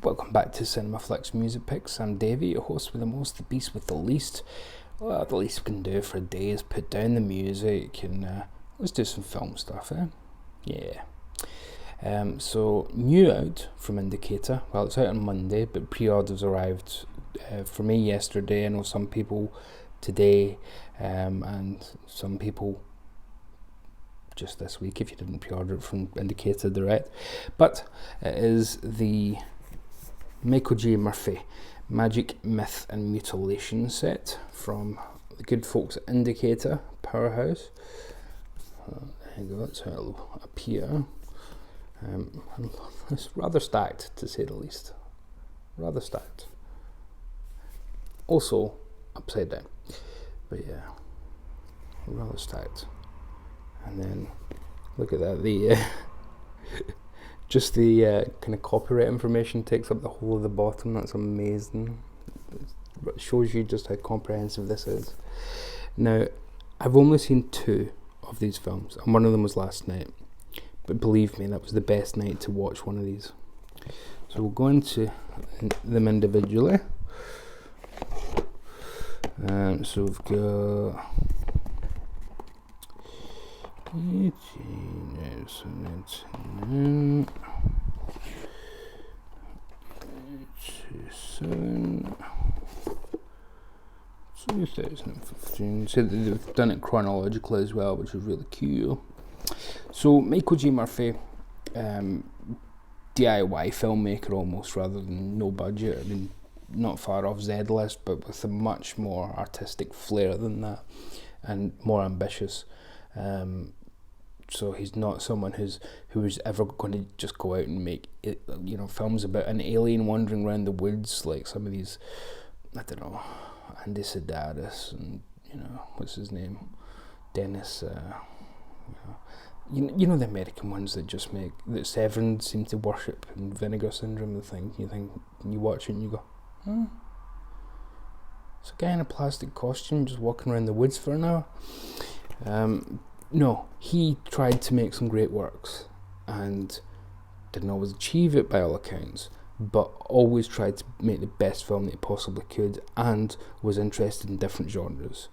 Welcome back to Cinema Flicks Music Picks. I'm Davey, your host with the most, the beast with the least. Well, the least we can do for a day is put down the music and let's do some film stuff, eh? Yeah. So, new out from Indicator. Well, it's out on Monday, but pre-orders arrived for me yesterday. I know some people today, and some people just this week if you didn't pre-order it from Indicator direct. But it is the Michael J. Murphy Magic, Myth and Mutilation set from the good folks at Indicator, Powerhouse. There you go, that's how it'll appear. It's rather stacked, to say the least. Rather stacked. Also, upside down. But yeah, rather stacked. And then, look at that, the just the kind of copyright information takes up the whole of the bottom. That's amazing. It shows you just how comprehensive this is. Now, I've only seen 2 of these films, and one of them was last night. But believe me, that was the best night to watch one of these. So we'll go into them individually. So we've got 2015, 2015. So they've done it chronologically as well, which is really cool. So Michael J. Murphy, DIY filmmaker almost, rather than no budget. I mean, not far off Z-list, but with a much more artistic flair than that, and more ambitious. So he's not someone who's ever going to just go out and make films about an alien wandering around the woods like some of these, I don't know, Andy Sedaris and what's his name, Dennis. You know the American ones that just make that Severin seem to worship, and Vinegar Syndrome. The thing you watch it and you go, it's a guy in a plastic costume just walking around the woods for an hour. No, he tried to make some great works and didn't always achieve it by all accounts, but always tried to make the best film that he possibly could, and was interested in different genres,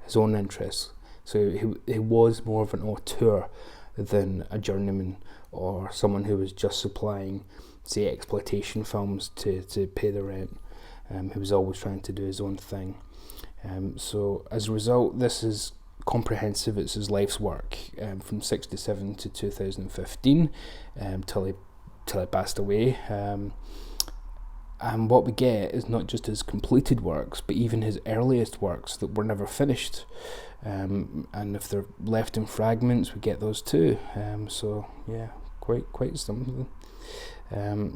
his own interests. So he was more of an auteur than a journeyman or someone who was just supplying, say, exploitation films to pay the rent. He was always trying to do his own thing. So as a result, this is comprehensive. It's his life's work from 1967 to 2015 till he passed away. And what we get is not just his completed works, but even his earliest works that were never finished. And if they're left in fragments, we get those too. So yeah, quite something.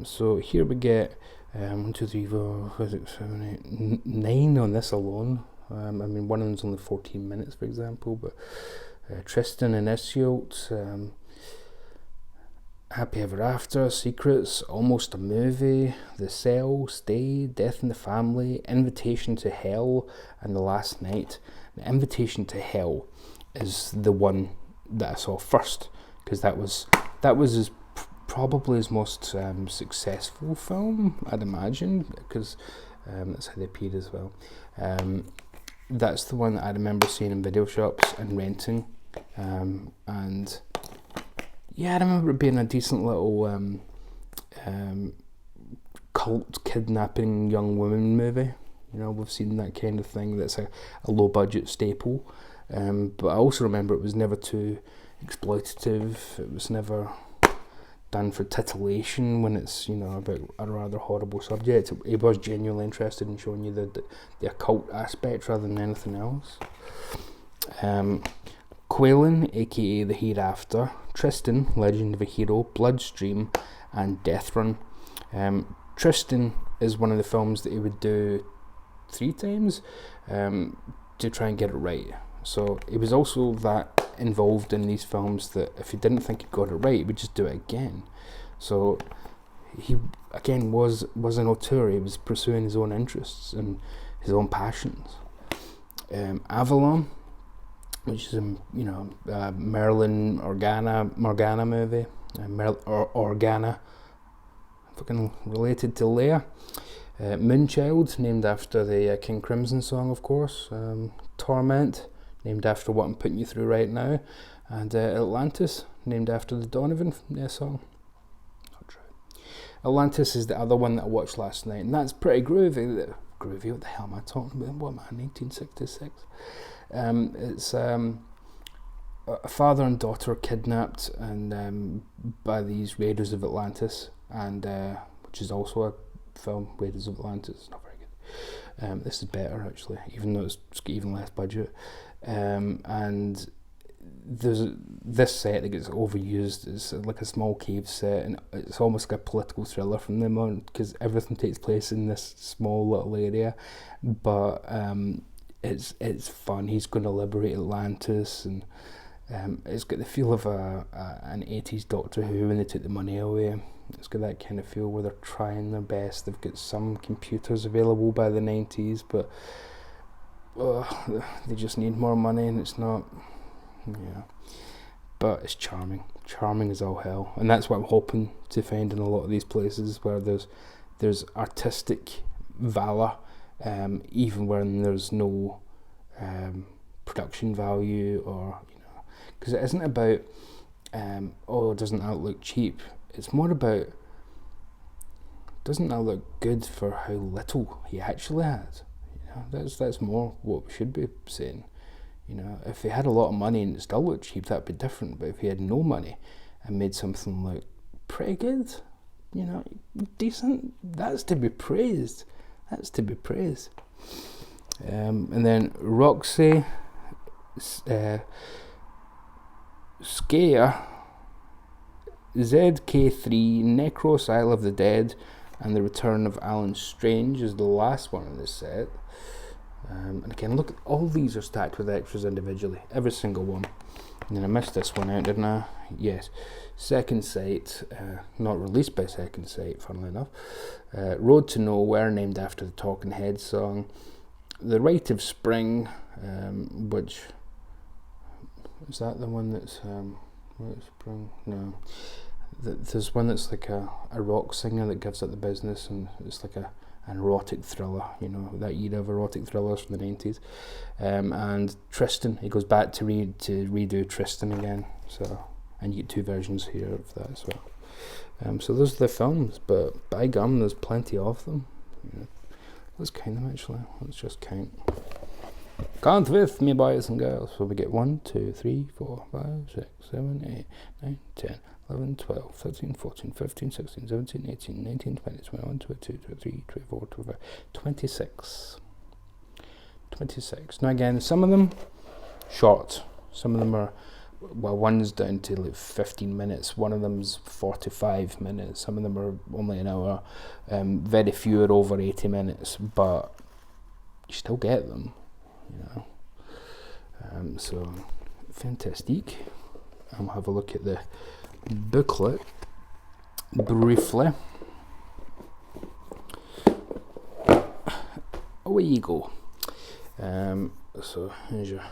So here we get 1, 2, 3, 4, 5, 6, 7, 8, 9 on this alone. I mean, one of them's only 14 minutes, for example. But Tristan and Iseult, Happy Ever After, Secrets, Almost a Movie, The Cell, Stay, Death in the Family, Invitation to Hell, and The Last Night. The Invitation to Hell is the one that I saw first, because that was probably his most successful film, I'd imagine, because that's how they appeared as well. That's the one that I remember seeing in video shops and renting, and yeah, I remember it being a decent little cult kidnapping young woman movie. We've seen that kind of thing that's a low budget staple, but I also remember it was never too exploitative. It was never done for titillation when it's about a rather horrible subject. He was genuinely interested in showing you the occult aspect rather than anything else. Quaylen, aka The Hereafter, Tristan, Legend of a Hero, Bloodstream, and Death Run. Tristan is one of the films that he would do 3 times to try and get it right. So he was also that involved in these films that if he didn't think he got it right, he would just do it again. So he again was an auteur. He was pursuing his own interests and his own passions. Avalon, which is a Merlin Morgana movie. Organa. fucking related to Leia. Moonchild, named after the King Crimson song, of course. Torment, named after what I'm putting you through right now. And Atlantis, named after the Donovan song. Not true. Atlantis is the other one that I watched last night, and that's pretty groovy. Groovy, what the hell am I talking about? What am I, 1966? It's a father and daughter kidnapped and by these Raiders of Atlantis, and which is also a film, Raiders of Atlantis. It's not very good. This is better, actually, even though it's got even less budget. And there's this set that gets overused. It's like a small cave set, and it's almost like a political thriller from them on, because everything takes place in this small little area. But it's fun. He's going to liberate Atlantis, and it's got the feel of an 80s Doctor Who when they took the money away. It's got that kind of feel where they're trying their best. They've got some computers available by the 90s, but they just need more money, and it's not. Yeah, but it's charming as all hell, and that's what I'm hoping to find in a lot of these places where there's artistic valor, even when there's no production value, or because it isn't about doesn't that look cheap. It's more about, doesn't that look good for how little he actually had. That's more what we should be saying. If he had a lot of money and it still looked cheap, that'd be different. But if he had no money and made something look pretty good, decent, that's to be praised. And then Roxy, Scare, ZK3, Necros, Isle of the Dead, and The Return of Alan Strange is the last one in this set. And again, look, all these are stacked with extras individually, every single one. And then I missed this one out, didn't I? Yes. Second Sight, not released by Second Sight, funnily enough. Road to Nowhere, named after the Talking Heads song. The Rite of Spring, which is that the one that's Rite of Spring? No. There's one that's like a rock singer that gives it the business, and it's like an erotic thriller, that era of erotic thrillers from the 90s. And Tristan, he goes back to redo Tristan again. So, and you get two versions here of that as well. So those are the films, but by gum, there's plenty of them. Let's count them actually. Let's just count. Count with me, boys and girls. So we get 1, 2, 3, 4, 5, 6, 7, 8, 9, 10, 11, 12, 13, 14, 15, 16, 17, 18, 19, 20, 21, 22, 23, 24, 25, 26. 26. Now again, some of them short. Some of them are, one's down to like 15 minutes. One of them's 45 minutes. Some of them are only an hour. Very few are over 80 minutes, but you still get them, so, fantastic. I'll have a look at the booklet briefly. Away you go. So here's your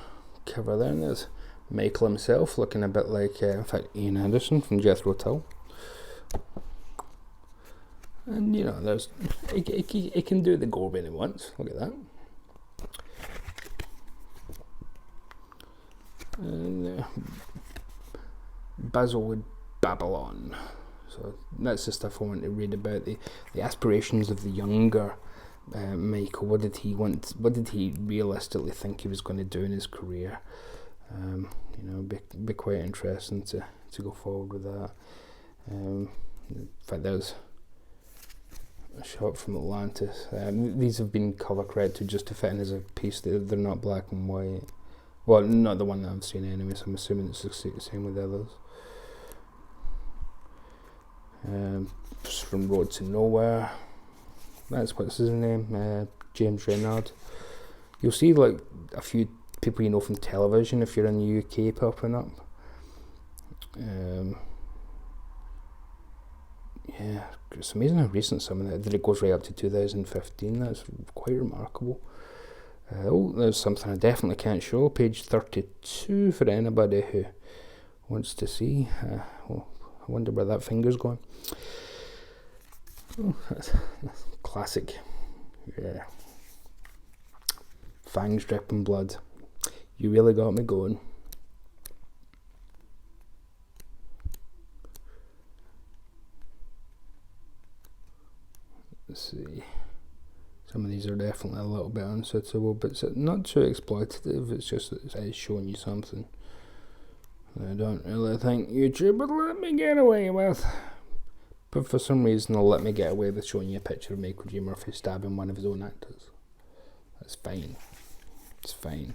cover there, and there's Michael himself looking a bit like, in fact, Ian Anderson from Jethro Tull. And there's he can do the gore when he wants. Look at that. And Basilwood Babylon. So that's the stuff I want to read about, the aspirations of the younger Michael. What did he want? What did he realistically think he was going to do in his career? Be quite interesting to go forward with that. In fact, there's a shot from Atlantis. These have been colour corrected just to fit in as a piece. They're not black and white. Well, not the one that I've seen anyway, so I'm assuming it's the same with the others. From Road to Nowhere. That's what's his name, James Renard. You'll see like a few people from television if you're in the UK popping up. Yeah, it's amazing how recent some of that. It goes right up to 2015. That's quite remarkable. There's something I definitely can't show. Page 32 for anybody who wants to see. I wonder where that finger's going. Oh, that's classic. Yeah. Fangs dripping blood. You really got me going. Let's see. Some of these are definitely a little bit unsuitable, but it's not too exploitative. It's just that it's showing you something I don't really think YouTube would let me get away with. But for some reason, they'll let me get away with showing you a picture of Michael J. Murphy stabbing one of his own actors. That's fine. It's fine.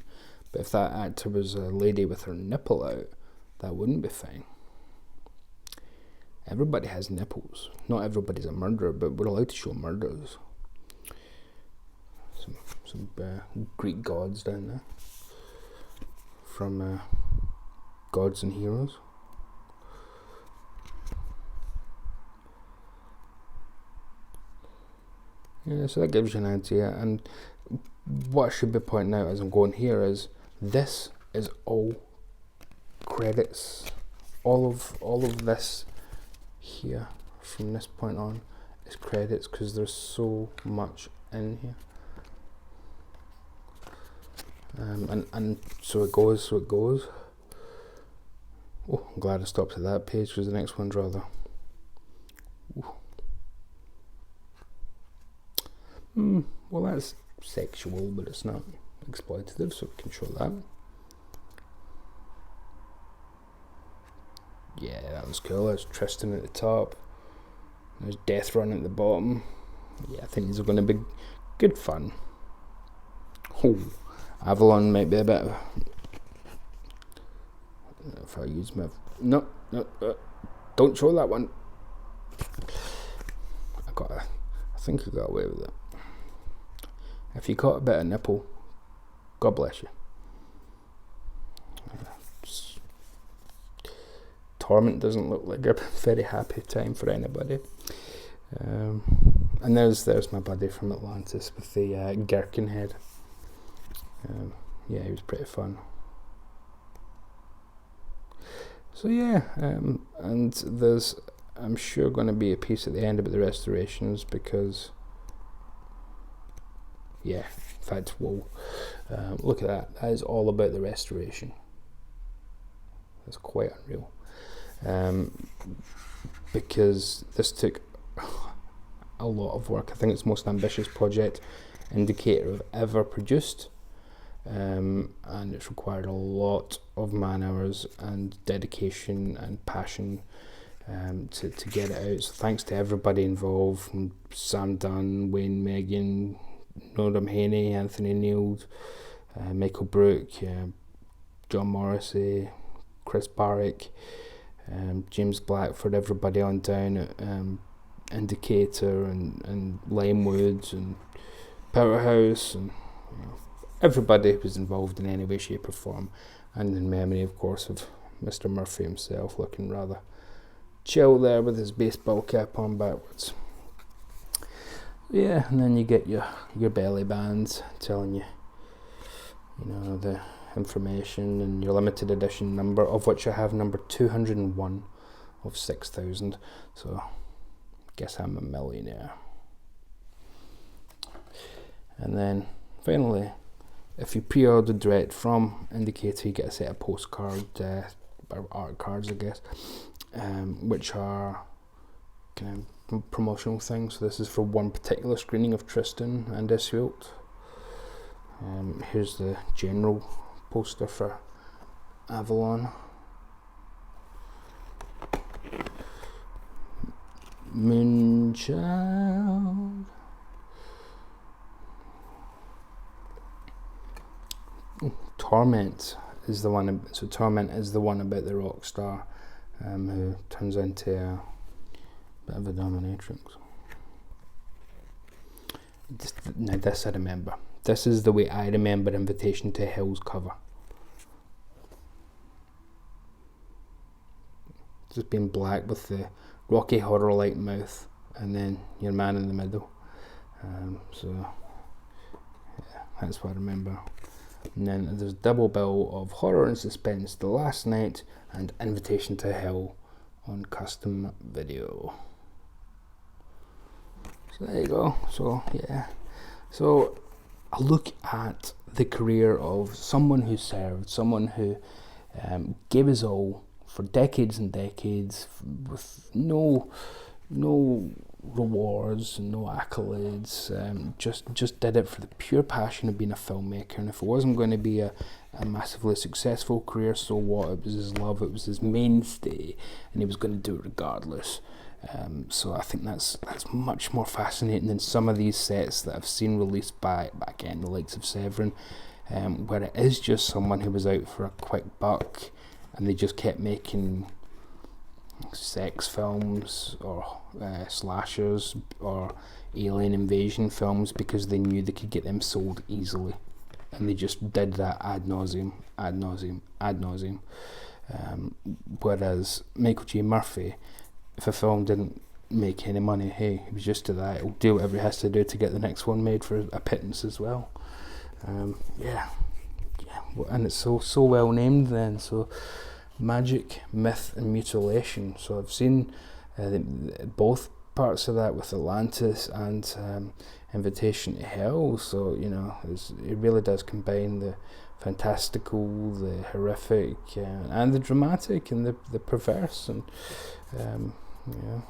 But if that actor was a lady with her nipple out, that wouldn't be fine. Everybody has nipples. Not everybody's a murderer, but we're allowed to show murders. Some Greek gods down there. From Gods and Heroes. Yeah, so that gives you an idea. And what I should be pointing out as I'm going here is this is all credits. All of this here from this point on is credits because there's so much in here. And so it goes. Oh, I'm glad I stopped at that page because the next one's rather. Well, that's sexual, but it's not exploitative, so we can show that. Yeah, that was cool. There's Tristan at the top. There's Death Run at the bottom. Yeah, I think these are going to be good fun. Oh, Avalon might be a bit of... If I use my... No, don't show that one. I think I got away with it. If you caught a bit of nipple, God bless you. Torment doesn't look like a very happy time for anybody. And there's my buddy from Atlantis with the gherkin head. Yeah, he was pretty fun. So yeah, and there's, I'm sure, going to be a piece at the end about the restorations because, yeah, in fact, whoa, look at that. That is all about the restoration. That's quite unreal. Because this took a lot of work. I think it's the most ambitious project Indicator have ever produced. And it's required a lot of man hours and dedication and passion to get it out. So thanks to everybody involved, from Sam Dunn, Wayne Megan, Noram Haney, Anthony Neild, Michael Brook, John Morrissey, Chris Barrick, James Blackford, everybody on down at Indicator and Limewood and Powerhouse, and everybody who was involved in any way, shape or form, and in memory, of course, of Mr. Murphy himself, looking rather chill there with his baseball cap on backwards. Yeah, and then you get your belly bands telling you, the information and your limited edition number, of which I have number 201 of 6,000. So, I guess I'm a millionaire. And then finally, if you pre-order direct from Indicator, you get a set of postcard or art cards, I guess, which are kind of promotional things. So this is for one particular screening of Tristan and Iseult. Here's the general poster for Avalon. Moonchild. Torment is the one. So Torment is the one about the rock star who turns into a bit of a dominatrix. Now this I remember. This is the way I remember Invitation to Hell's cover. Just being black with the Rocky Horror-like mouth, and then your man in the middle. So yeah, that's what I remember. And then there's a double bill of Horror and Suspense, The Last Night, and Invitation to Hell on custom video. So there you go. So yeah, so a look at the career of someone who served, someone who gave his all for decades and decades with no rewards and no accolades. Just did it for the pure passion of being a filmmaker. And if it wasn't going to be a massively successful career, so what? It was his love, it was his mainstay, and he was going to do it regardless. So I think that's much more fascinating than some of these sets that I've seen released by again the likes of Severin, where it is just someone who was out for a quick buck, and they just kept making sex films or slashers or alien invasion films because they knew they could get them sold easily, and they just did that ad nauseum. Whereas Michael J. Murphy, if a film didn't make any money, hey, he was used to that. He'll do whatever he has to do to get the next one made for a pittance as well. Yeah, and it's so well named then. So Magic, Myth and Mutilation. So I've seen both parts of that with Atlantis and Invitation to Hell. So it really does combine the fantastical, the horrific, and the dramatic and the perverse. And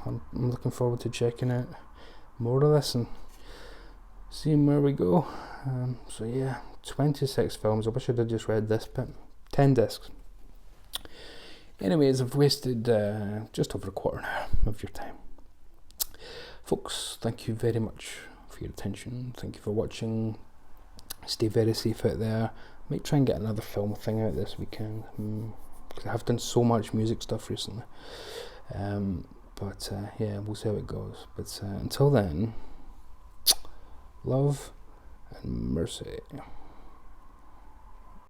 I'm looking forward to checking out more of this and seeing where we go. So yeah, 26 films. I wish I'd have just read this bit. 10 discs. Anyways, I've wasted just over a quarter an hour of your time. Folks, thank you very much for your attention. Thank you for watching. Stay very safe out there. Might try and get another film thing out this weekend, because I have done so much music stuff recently. But yeah, we'll see how it goes. But until then, love and mercy.